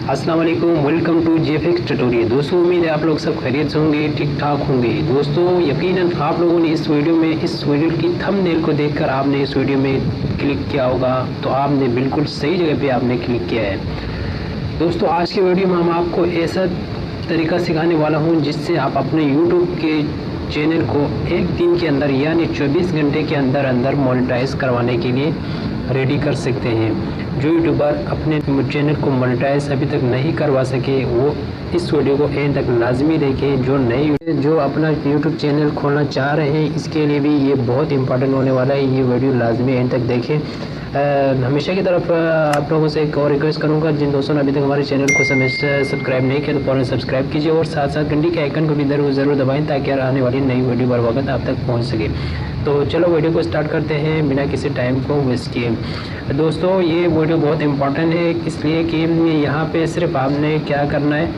अस्सलाम वालेकुम, welcome to जेफिक्स tutorial. दोस्तों उम्मीद है आप लोग सब खैरियत से होंगे, ठीक ठाक होंगे। दोस्तों यकीनन आप लोगों ने इस वीडियो की थंबनेल को देखकर आपने इस वीडियो में क्लिक किया होगा, तो आपने बिल्कुल सही जगह पे आपने क्लिक किया है। दोस्तों आज के वीडियो में हम आपको ऐसा तरीका सिखाने वाला हूँ जिससे आप अपने यूट्यूब के चैनल को एक दिन के अंदर यानी 24 घंटे के अंदर अंदर मोनेटाइज करवाने के लिए रेडी कर सकते हैं। जो यूट्यूबर अपने चैनल को मोनेटाइज अभी तक नहीं करवा सके वो इस वीडियो को एंड तक लाजमी देखें। जो अपना यूट्यूब चैनल खोलना चाह रहे हैं इसके लिए भी ये बहुत इंपॉर्टेंट होने वाला है, ये वीडियो लाजमी एंड तक देखें। हमेशा की तरफ आप लोगों से एक और रिक्वेस्ट करूंगा, जिन दोस्तों ने अभी तक हमारे चैनल को सब्सक्राइब नहीं किया तो फौरन सब्सक्राइब कीजिए और साथ साथ घंटी के आइकन को भी ज़रूर दबाएं ताकि आने वाली नई वीडियो बर वक्त आप तक पहुंच सके। तो चलो वीडियो को स्टार्ट करते हैं बिना किसी टाइम को वेस्ट किए। दोस्तों ये वीडियो बहुत इंपॉर्टेंट है इसलिए कि यहाँ पे सिर्फ आपने क्या करना है,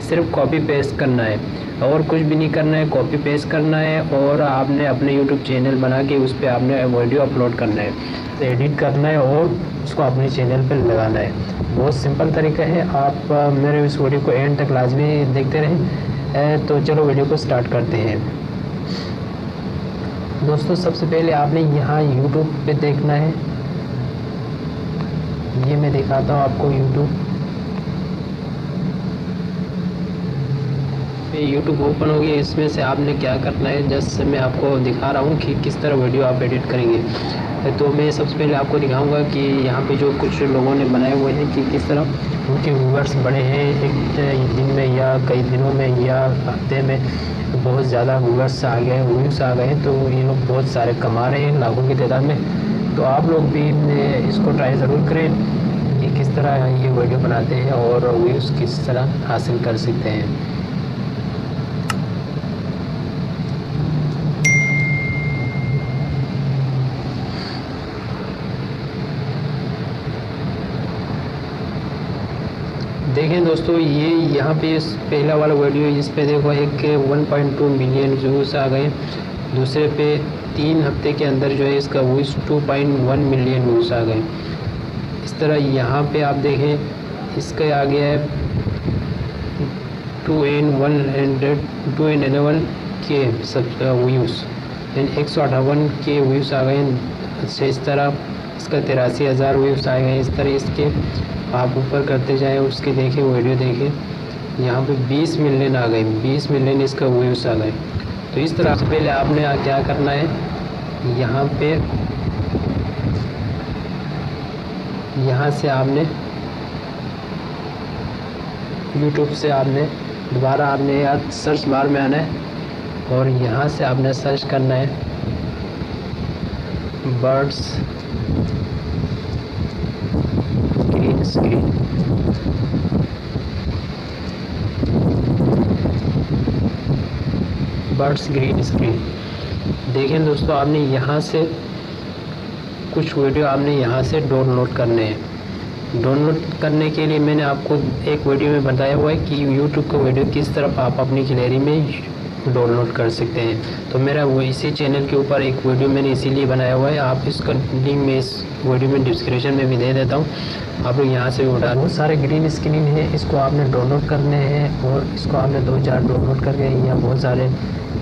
सिर्फ कॉपी पेस्ट करना है और कुछ भी नहीं करना है। कॉपी पेस्ट करना है और आपने अपने यूट्यूब चैनल बना के उस पर आपने वीडियो अपलोड करना है, एडिट करना है और उसको अपने चैनल पर लगाना है। बहुत सिंपल तरीका है, आप मेरे इस वीडियो को एंड तक लाजमी देखते रहें। तो चलो वीडियो को स्टार्ट करते हैं। दोस्तों सबसे पहले आपने यहाँ यूट्यूब पे देखना है, ये मैं दिखाता हूँ आपको। यूट्यूब ओपन हो गया, इसमें से आपने क्या करना है जस्ट मैं आपको दिखा रहा हूँ कि किस तरह वीडियो आप एडिट करेंगे। तो मैं सबसे पहले आपको दिखाऊंगा कि यहाँ पे जो कुछ लोगों ने बनाए हुए हैं कि किस तरह उनके व्यूअर्स बढ़े हैं एक दिन में या कई दिनों में या हफ्ते में बहुत ज़्यादा व्यूअर्स आ गए, व्यूज़ आ गए, तो ये लोग बहुत सारे कमा रहे हैं लाखों की तादाद में। तो आप लोग भी इसको ट्राई ज़रूर करें कि किस तरह ये वीडियो बनाते हैं और व्यूज़ किस तरह हासिल कर सकते हैं। देखें दोस्तों ये यहाँ पे इस पहला वाला वीडियो इस पे देखो एक 1.2 मिलियन व्यूज़ आ गए। दूसरे पे 3 हफ्ते के अंदर जो है इसका व्यूज़ 2.1 मिलियन व्यूज़ आ गए। इस तरह यहाँ पे आप देखें इसका आ गया है 211 के सब व्यूज़, 158 के व्यूज़ आ गए। अच्छा इस तरह इसका 83,000 व्यूज़ आ गए। इस तरह इसके आप ऊपर करते जाएं उसके देखें वीडियो देखें, यहाँ पे 20 मिलियन आ गए, 20 मिलियन इसका व्यूज़ आ गए। तो इस तरह से पहले आपने क्या करना है, यहाँ से आपने यूट्यूब से आपने दोबारा आपने यार सर्च बार में आना है और यहाँ से आपने सर्च करना है birds green screen. Birds green screen देखें दोस्तों, आपने यहाँ से कुछ वीडियो आपने यहाँ से डाउनलोड करने हैं। डाउनलोड करने के लिए मैंने आपको एक वीडियो में बताया हुआ है कि यूट्यूब का वीडियो किस तरफ आप अपनी गैलरी में डाउनलोड कर सकते हैं। तो मेरा वो इसी चैनल के ऊपर एक वीडियो मैंने इसीलिए बनाया हुआ है, आप इसका लिंक में इस वीडियो में डिस्क्रिप्शन में भी दे देता हूँ, आप लोग यहाँ से उठा। बहुत सारे ग्रीन स्क्रीन है, इसको आपने डाउनलोड करने हैं और इसको आपने 2-4 डाउनलोड करके यहाँ बहुत सारे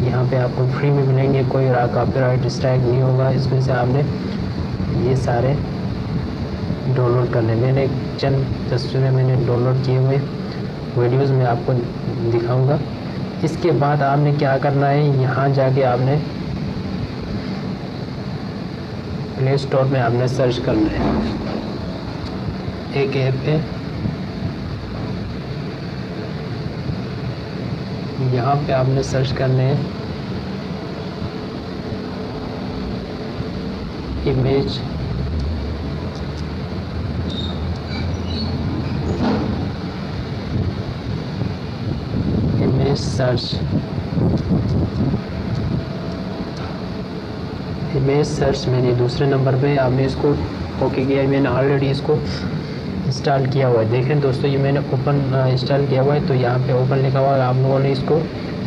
यहाँ पे आपको फ्री में मिलेंगे, कोई कॉपीराइट स्ट्राइक नहीं होगा। इसमें से आपने ये सारे डाउनलोड करने, मैंने चंद तस्वीरें मैंने डाउनलोड किए हुए वीडियोज़ में आपको दिखाऊँगा। इसके बाद आपने क्या करना है, यहाँ जाके आपने प्ले स्टोर में आपने सर्च करना है, एक ऐप है यहाँ पे आपने सर्च करने हैं इमेज सर्च मैंने दूसरे नंबर पे आपने इसको ओके किया है। मैंने ऑलरेडी इसको इंस्टॉल किया हुआ है। देखें दोस्तों ये मैंने ओपन इंस्टॉल किया हुआ है, तो यहाँ पे ओपन लिखा हुआ है, आप लोगों ने इसको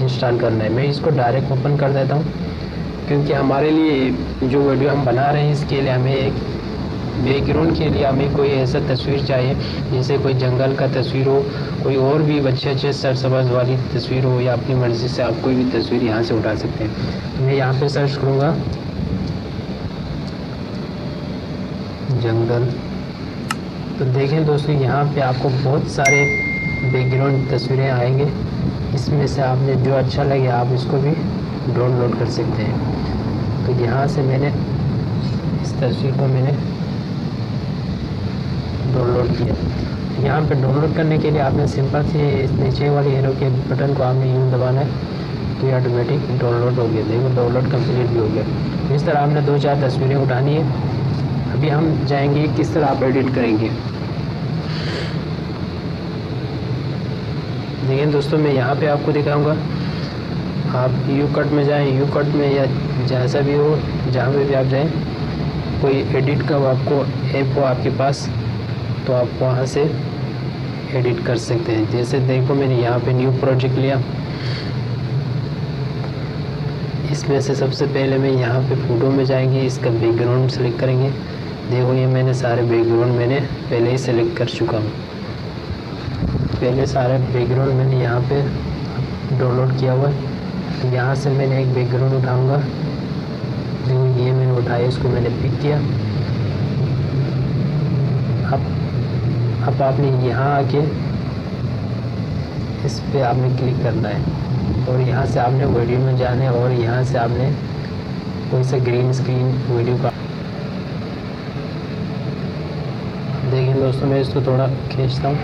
इंस्टॉल करना है। मैं इसको डायरेक्ट ओपन कर देता हूँ क्योंकि हमारे लिए जो वीडियो हम बना रहे हैं इसके लिए हमें एक बैकग्राउंड के लिए हमें कोई ऐसा तस्वीर चाहिए जैसे कोई जंगल का तस्वीर हो, कोई और भी अच्छे सरसब्ज़ वाली तस्वीर हो, या अपनी मर्ज़ी से आप कोई भी तस्वीर यहाँ से उठा सकते हैं। मैं यहाँ पे सर्च करूँगा जंगल, तो देखें दोस्तों यहाँ पे आपको बहुत सारे बैकग्राउंड तस्वीरें आएंगे। इसमें से आपने जो अच्छा लगे आप इसको भी डाउनलोड कर सकते हैं। तो यहाँ से मैंने इस तस्वीर को मैंने डाउनलोड किया। यहाँ पे डाउनलोड करने के लिए आपने सिंपल से इस नीचे वाली एरो के बटन को आपने यूँ दबाना है, तो ये ऑटोमेटिक डाउनलोड हो गया। देखो डाउनलोड कंप्लीट भी हो गया। इस तरह आपने 2-4 तस्वीरें उठानी है। अभी हम जाएंगे किस तरह आप एडिट करेंगे। देखिए दोस्तों, मैं यहाँ पे आपको दिखाऊंगा। आप यू कट में जाएं, यू कट में या जैसा भी हो, जहाँ पे भी आप जाएं, कोई एडिट का आपको ऐप हो आपके पास, तो आप वहाँ से एडिट कर सकते हैं। जैसे देखो मैंने यहाँ पे न्यू प्रोजेक्ट लिया। इसमें से सबसे पहले मैं यहाँ पे फ़ोटो में जाएंगे, इसका बैकग्राउंड सेलेक्ट करेंगे। देखो ये मैंने सारे बैकग्राउंड मैंने पहले ही सेलेक्ट कर चुका हूँ। पहले सारे बैकग्राउंड मैंने यहाँ पे डाउनलोड किया हुआ है। तो यहाँ से मैंने एक बैकग्राउंड उठाऊँगा। देखो ये मैंने उठाया, इसको मैंने पिक किया। अब आपने यहाँ आके इस पे आपने क्लिक करना है और यहाँ से आपने वीडियो में जाना है और यहाँ से आपने कोई सा ग्रीन स्क्रीन वीडियो का। देखिए दोस्तों, मैं इसको थोड़ा खींचता हूँ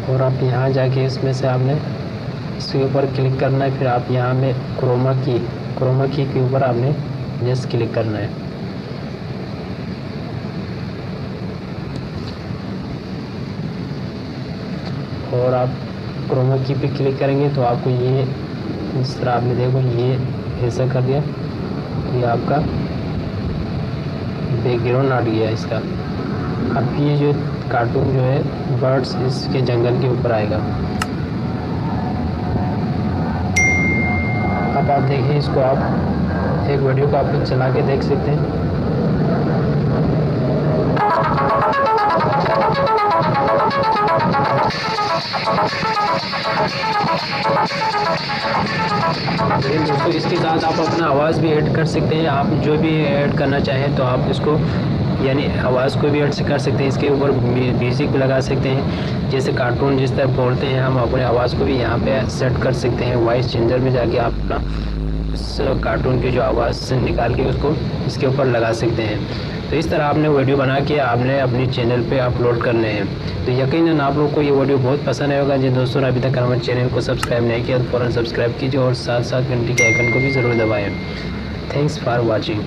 और आप यहाँ जाके इसमें से आपने इसके ऊपर क्लिक करना है। फिर आप यहाँ में क्रोमा की के ऊपर आपने जस्ट क्लिक करना है। और आप क्रोमा की पे क्लिक करेंगे तो आपको ये इस तरह आपने देखो ये ऐसा कर दिया, तो ये आपका बैकग्राउंड हट गया इसका। अब ये जो कार्टून जो है बर्ड्स इसके जंगल के ऊपर आएगा। अब आप देखिए इसको, आप एक वीडियो को आप लोग चला के देख सकते हैं। दोस्तों इसके साथ आप अपना आवाज़ भी ऐड कर सकते हैं। आप जो भी ऐड करना चाहें तो आप इसको यानी आवाज़ को भी ऐड कर सकते हैं। इसके ऊपर म्यूज़िक भी लगा सकते हैं। जैसे कार्टून जिस तरह बोलते हैं हम अपने आवाज़ को भी यहाँ पे सेट कर सकते हैं। वॉइस चेंजर में जाके आप अपना उस कार्टून की जो आवाज़ से निकाल के उसको इसके ऊपर लगा सकते हैं। तो इस तरह आपने वीडियो बना के आपने अपनी चैनल पे अपलोड करने हैं। तो यकीनन आप लोग को ये वीडियो बहुत पसंद आएगा। जिन दोस्तों ने अभी तक हमारे चैनल को सब्सक्राइब नहीं किया तो फ़ौरन सब्सक्राइब कीजिए और साथ साथ घंटी के आइकन को भी ज़रूर दबाएँ। Thanks for watching.